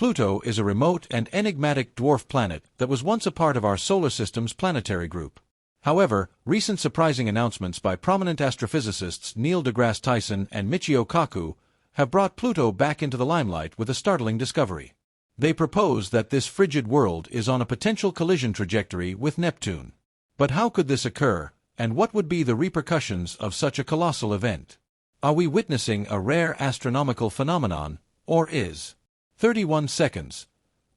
Pluto is a remote and enigmatic dwarf planet that was once a part of our solar system's planetary group. However, recent surprising announcements by prominent astrophysicists Neil deGrasse Tyson and Michio Kaku have brought Pluto back into the limelight with a startling discovery. They propose that this frigid world is on a potential collision trajectory with Neptune. But how could this occur, and what would be the repercussions of such a colossal event? Are we witnessing a rare astronomical phenomenon, or is 31 seconds.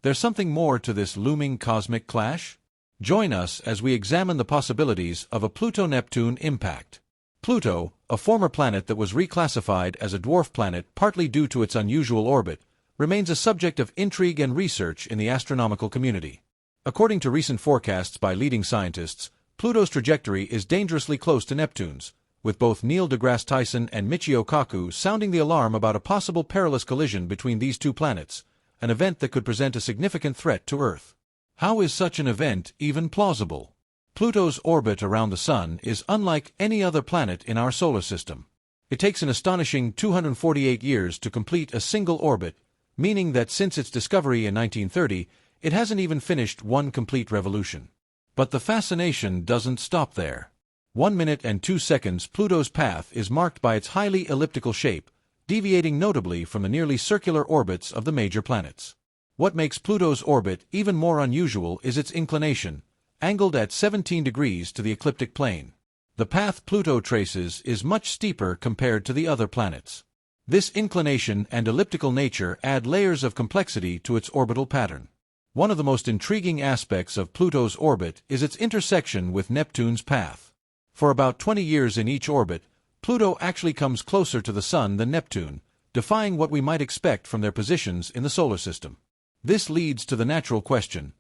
There's something more to this looming cosmic clash? Join us as we examine the possibilities of a Pluto-Neptune impact. Pluto, a former planet that was reclassified as a dwarf planet partly due to its unusual orbit, remains a subject of intrigue and research in the astronomical community. According to recent forecasts by leading scientists, Pluto's trajectory is dangerously close to Neptune's, with both Neil deGrasse Tyson and Michio Kaku sounding the alarm about a possible perilous collision between these two planets, an event that could present a significant threat to Earth. How is such an event even plausible? Pluto's orbit around the Sun is unlike any other planet in our solar system. It takes an astonishing 248 years to complete a single orbit, meaning that since its discovery in 1930, it hasn't even finished one complete revolution. But the fascination doesn't stop there. 1 minute and 2 seconds Pluto's path is marked by its highly elliptical shape, deviating notably from the nearly circular orbits of the major planets. What makes Pluto's orbit even more unusual is its inclination, angled at 17 degrees to the ecliptic plane. The path Pluto traces is much steeper compared to the other planets. This inclination and elliptical nature add layers of complexity to its orbital pattern. One of the most intriguing aspects of Pluto's orbit is its intersection with Neptune's path. For about 20 years in each orbit, Pluto actually comes closer to the Sun than Neptune, defying what we might expect from their positions in the solar system. This leads to the natural question: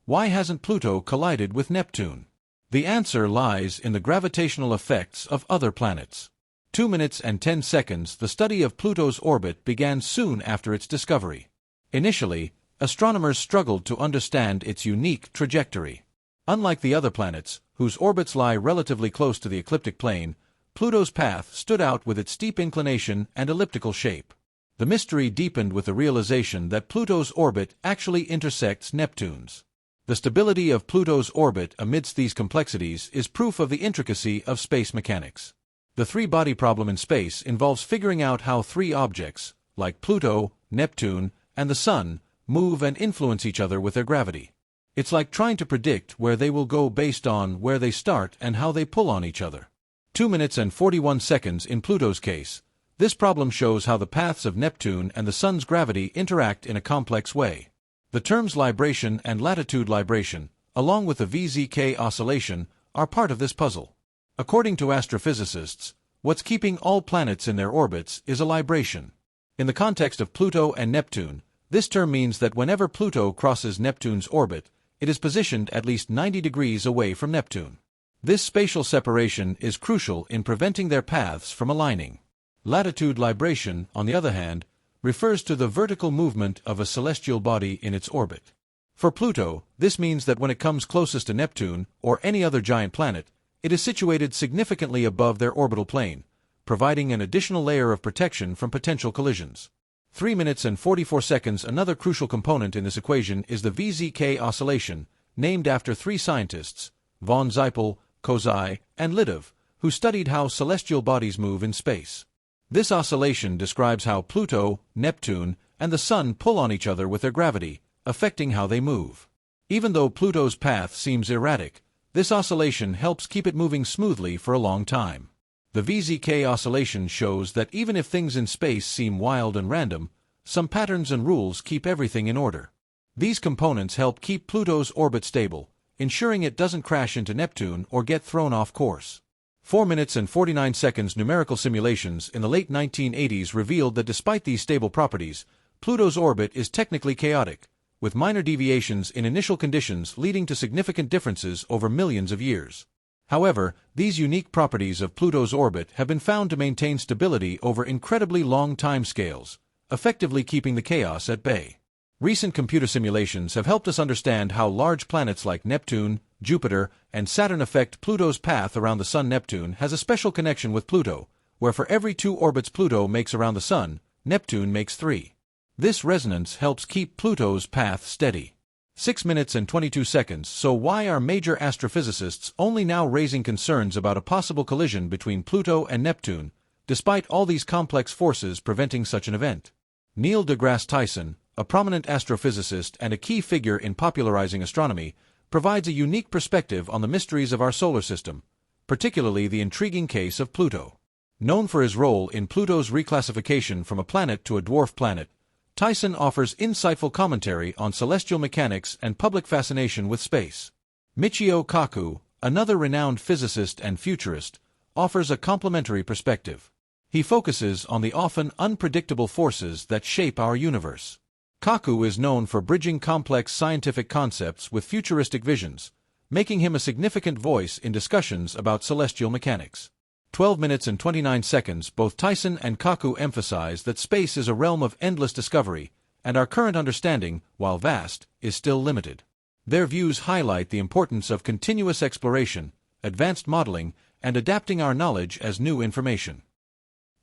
why hasn't Pluto collided with Neptune? The answer lies in the gravitational effects of other planets. 2 minutes and 10 seconds The study of Pluto's orbit began soon after its discovery. Initially, astronomers struggled to understand its unique trajectory. Unlike the other planets, whose orbits lie relatively close to the ecliptic plane, Pluto's path stood out with its steep inclination and elliptical shape. The mystery deepened with the realization that Pluto's orbit actually intersects Neptune's. The stability of Pluto's orbit amidst these complexities is proof of the intricacy of space mechanics. The three-body problem in space involves figuring out how three objects, like Pluto, Neptune, and the Sun, move and influence each other with their gravity. It's like trying to predict where they will go based on where they start and how they pull on each other. 2 minutes and 41 seconds in Pluto's case. This problem shows how the paths of Neptune and the Sun's gravity interact in a complex way. The terms libration and latitude libration, along with the VZK oscillation, are part of this puzzle. According to astrophysicists, what's keeping all planets in their orbits is a libration. In the context of Pluto and Neptune, this term means that whenever Pluto crosses Neptune's orbit, it is positioned at least 90 degrees away from Neptune. This spatial separation is crucial in preventing their paths from aligning. Latitude libration, on the other hand, refers to the vertical movement of a celestial body in its orbit. For Pluto, this means that when it comes closest to Neptune, or any other giant planet, it is situated significantly above their orbital plane, providing an additional layer of protection from potential collisions. 3 minutes and 44 seconds Another crucial component in this equation is the VZK oscillation, named after three scientists, von Zeipel, Kozai, and Lidov, who studied how celestial bodies move in space. This oscillation describes how Pluto, Neptune, and the Sun pull on each other with their gravity, affecting how they move. Even though Pluto's path seems erratic, this oscillation helps keep it moving smoothly for a long time. The VZK oscillation shows that even if things in space seem wild and random, some patterns and rules keep everything in order. These components help keep Pluto's orbit stable, ensuring it doesn't crash into Neptune or get thrown off course. 4 minutes and 49 seconds Numerical simulations in the late 1980s revealed that despite these stable properties, Pluto's orbit is technically chaotic, with minor deviations in initial conditions leading to significant differences over millions of years. However, these unique properties of Pluto's orbit have been found to maintain stability over incredibly long timescales, effectively keeping the chaos at bay. Recent computer simulations have helped us understand how large planets like Neptune, Jupiter, and Saturn affect Pluto's path around the Sun. Neptune has a special connection with Pluto, where for every 2 orbits Pluto makes around the Sun, Neptune makes 3. This resonance helps keep Pluto's path steady. 6 minutes and 22 seconds. So why are major astrophysicists only now raising concerns about a possible collision between Pluto and Neptune, despite all these complex forces preventing such an event? Neil deGrasse Tyson, a prominent astrophysicist and a key figure in popularizing astronomy, provides a unique perspective on the mysteries of our solar system, particularly the intriguing case of Pluto. Known for his role in Pluto's reclassification from a planet to a dwarf planet, Tyson offers insightful commentary on celestial mechanics and public fascination with space. Michio Kaku, another renowned physicist and futurist, offers a complementary perspective. He focuses on the often unpredictable forces that shape our universe. Kaku is known for bridging complex scientific concepts with futuristic visions, making him a significant voice in discussions about celestial mechanics. 12 minutes and 29 seconds. Both Tyson and Kaku emphasize that space is a realm of endless discovery, and our current understanding, while vast, is still limited. Their views highlight the importance of continuous exploration, advanced modeling, and adapting our knowledge as new information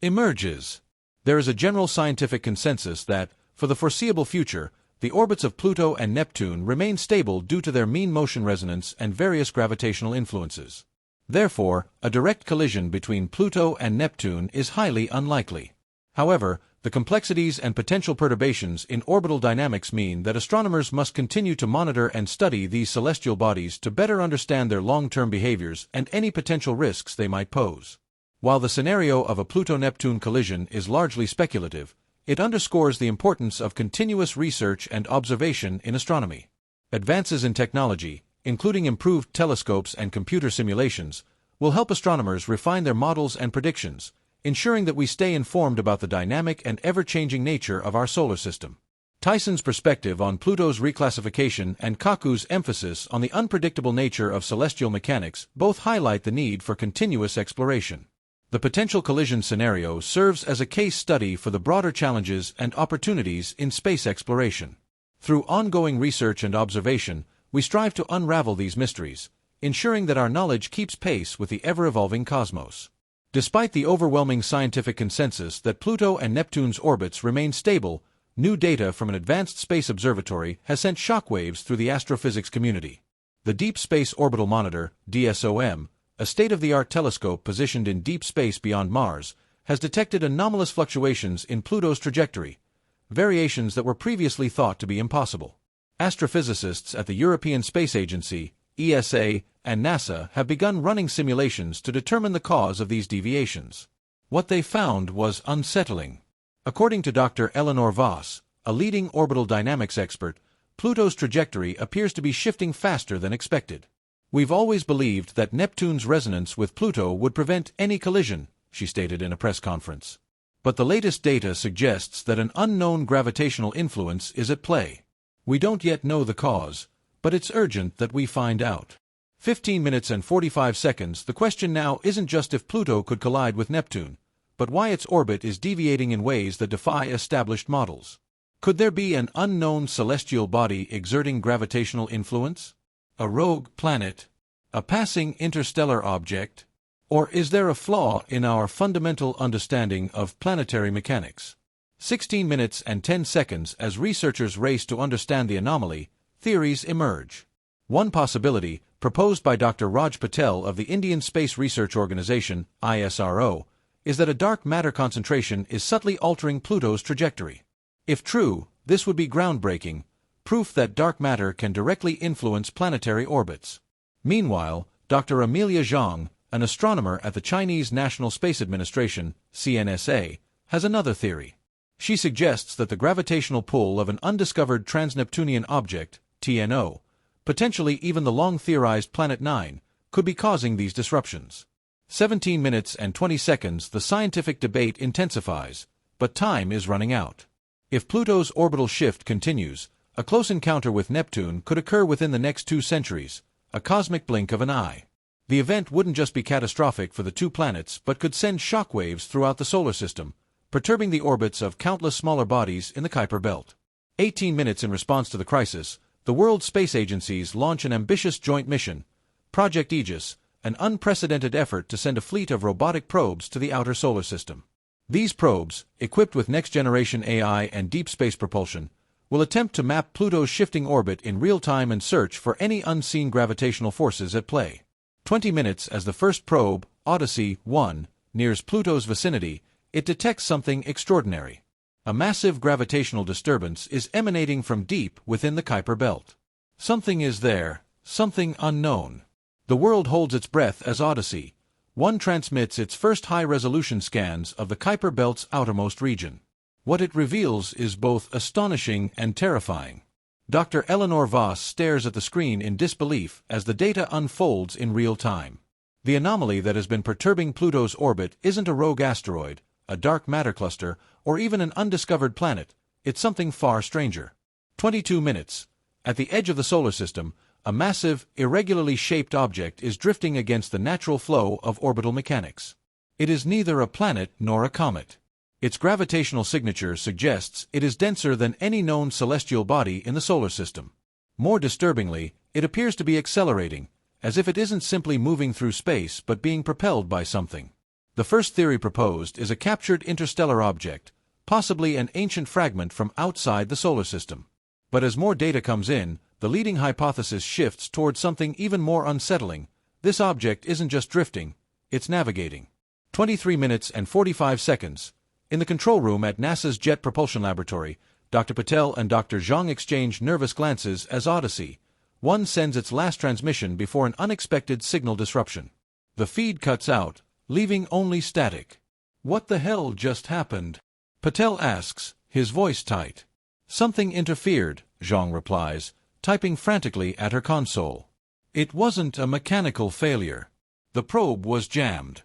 emerges. There is a general scientific consensus that, for the foreseeable future, the orbits of Pluto and Neptune remain stable due to their mean motion resonance and various gravitational influences. Therefore, a direct collision between Pluto and Neptune is highly unlikely. However, the complexities and potential perturbations in orbital dynamics mean that astronomers must continue to monitor and study these celestial bodies to better understand their long-term behaviors and any potential risks they might pose. While the scenario of a Pluto-Neptune collision is largely speculative, it underscores the importance of continuous research and observation in astronomy. Advances in technology, including improved telescopes and computer simulations, will help astronomers refine their models and predictions, ensuring that we stay informed about the dynamic and ever-changing nature of our solar system. Tyson's perspective on Pluto's reclassification and Kaku's emphasis on the unpredictable nature of celestial mechanics both highlight the need for continuous exploration. The potential collision scenario serves as a case study for the broader challenges and opportunities in space exploration. Through ongoing research and observation, we strive to unravel these mysteries, ensuring that our knowledge keeps pace with the ever-evolving cosmos. Despite the overwhelming scientific consensus that Pluto and Neptune's orbits remain stable, new data from an advanced space observatory has sent shockwaves through the astrophysics community. The Deep Space Orbital Monitor, DSOM, a state-of-the-art telescope positioned in deep space beyond Mars, has detected anomalous fluctuations in Pluto's trajectory, variations that were previously thought to be impossible. Astrophysicists at the European Space Agency, ESA, and NASA have begun running simulations to determine the cause of these deviations. What they found was unsettling. According to Dr. Eleanor Voss, a leading orbital dynamics expert, Pluto's trajectory appears to be shifting faster than expected. "We've always believed that Neptune's resonance with Pluto would prevent any collision," she stated in a press conference. But the latest data suggests that an unknown gravitational influence is at play. We don't yet know the cause, but it's urgent that we find out. 15 minutes and 45 seconds. The question now isn't just if Pluto could collide with Neptune, but why its orbit is deviating in ways that defy established models. Could there be an unknown celestial body exerting gravitational influence? A rogue planet? A passing interstellar object? Or is there a flaw in our fundamental understanding of planetary mechanics? 16 minutes and 10 seconds. As researchers race to understand the anomaly, theories emerge. One possibility, proposed by Dr. Raj Patel of the Indian Space Research Organization, ISRO, is that a dark matter concentration is subtly altering Pluto's trajectory. If true, this would be groundbreaking, proof that dark matter can directly influence planetary orbits. Meanwhile, Dr. Amelia Zhang, an astronomer at the Chinese National Space Administration, CNSA, has another theory. She suggests that the gravitational pull of an undiscovered trans-Neptunian object, TNO, potentially even the long-theorized Planet 9, could be causing these disruptions. 17 minutes and 20 seconds. The scientific debate intensifies, but time is running out. If Pluto's orbital shift continues, a close encounter with Neptune could occur within the next 2 centuries, a cosmic blink of an eye. The event wouldn't just be catastrophic for the two planets but could send shockwaves throughout the solar system, perturbing the orbits of countless smaller bodies in the Kuiper Belt. 18 minutes. In response to the crisis, the world space agencies launch an ambitious joint mission, Project Aegis, an unprecedented effort to send a fleet of robotic probes to the outer solar system. These probes, equipped with next-generation AI and deep space propulsion, will attempt to map Pluto's shifting orbit in real time and search for any unseen gravitational forces at play. 20 minutes as the first probe, Odyssey 1, nears Pluto's vicinity, it detects something extraordinary. A massive gravitational disturbance is emanating from deep within the Kuiper belt. Something is there, something unknown. The world holds its breath as Odyssey 1 transmits its first high-resolution scans of the Kuiper belt's outermost region. What it reveals is both astonishing and terrifying. Dr. Eleanor Voss stares at the screen in disbelief as the data unfolds in real time. The anomaly that has been perturbing Pluto's orbit isn't a rogue asteroid, a dark matter cluster, or even an undiscovered planet. It's something far stranger. 22 minutes. At the edge of the solar system, a massive, irregularly shaped object is drifting against the natural flow of orbital mechanics. It is neither a planet nor a comet. Its gravitational signature suggests it is denser than any known celestial body in the solar system. More disturbingly, it appears to be accelerating, as if it isn't simply moving through space but being propelled by something. The first theory proposed is a captured interstellar object, possibly an ancient fragment from outside the solar system. But as more data comes in, the leading hypothesis shifts towards something even more unsettling. This object isn't just drifting, it's navigating. 23 minutes and 45 seconds. In the control room at NASA's Jet Propulsion Laboratory, Dr. Patel and Dr. Zhang exchange nervous glances as Odyssey 1 sends its last transmission before an unexpected signal disruption. The feed cuts out, leaving only static. What the hell just happened? Patel asks, his voice tight. Something interfered, Zhang replies, typing frantically at her console. It wasn't a mechanical failure. The probe was jammed.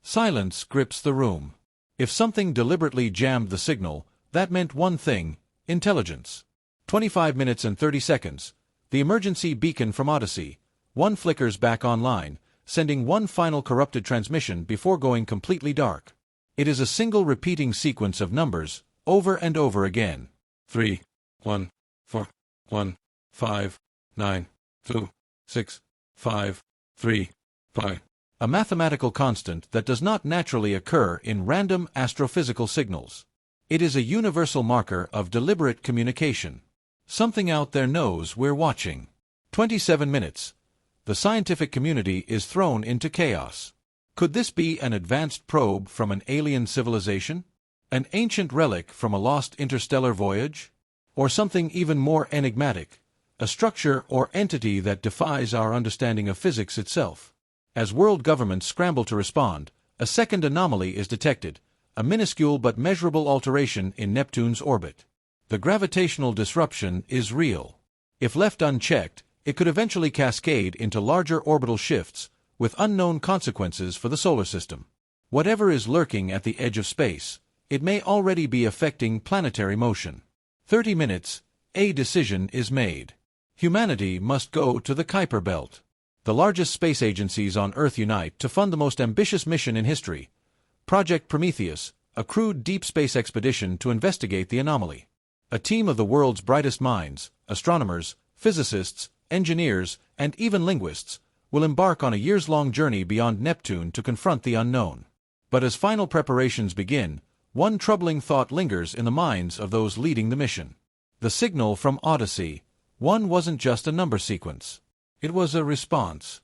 Silence grips the room. If something deliberately jammed the signal, that meant one thing: intelligence. 25 minutes and 30 seconds. The emergency beacon from Odyssey 1 flickers back online, sending one final corrupted transmission before going completely dark. It is a single repeating sequence of numbers, over and over again. 3, 1, 4, 1, 5, 9, 2, 6, 5, 3, 5. A mathematical constant that does not naturally occur in random astrophysical signals. It is a universal marker of deliberate communication. Something out there knows we're watching. 27 minutes. The scientific community is thrown into chaos. Could this be an advanced probe from an alien civilization? An ancient relic from a lost interstellar voyage? Or something even more enigmatic, a structure or entity that defies our understanding of physics itself? As world governments scramble to respond, a second anomaly is detected, a minuscule but measurable alteration in Neptune's orbit. The gravitational disruption is real. If left unchecked, it could eventually cascade into larger orbital shifts, with unknown consequences for the solar system. Whatever is lurking at the edge of space, it may already be affecting planetary motion. 30 minutes, a decision is made. Humanity must go to the Kuiper belt. The largest space agencies on Earth unite to fund the most ambitious mission in history, Project Prometheus, a crewed deep space expedition to investigate the anomaly. A team of the world's brightest minds, astronomers, physicists, engineers, and even linguists, will embark on a years-long journey beyond Neptune to confront the unknown. But as final preparations begin, one troubling thought lingers in the minds of those leading the mission. The signal from Odyssey 1 wasn't just a number sequence. It was a response.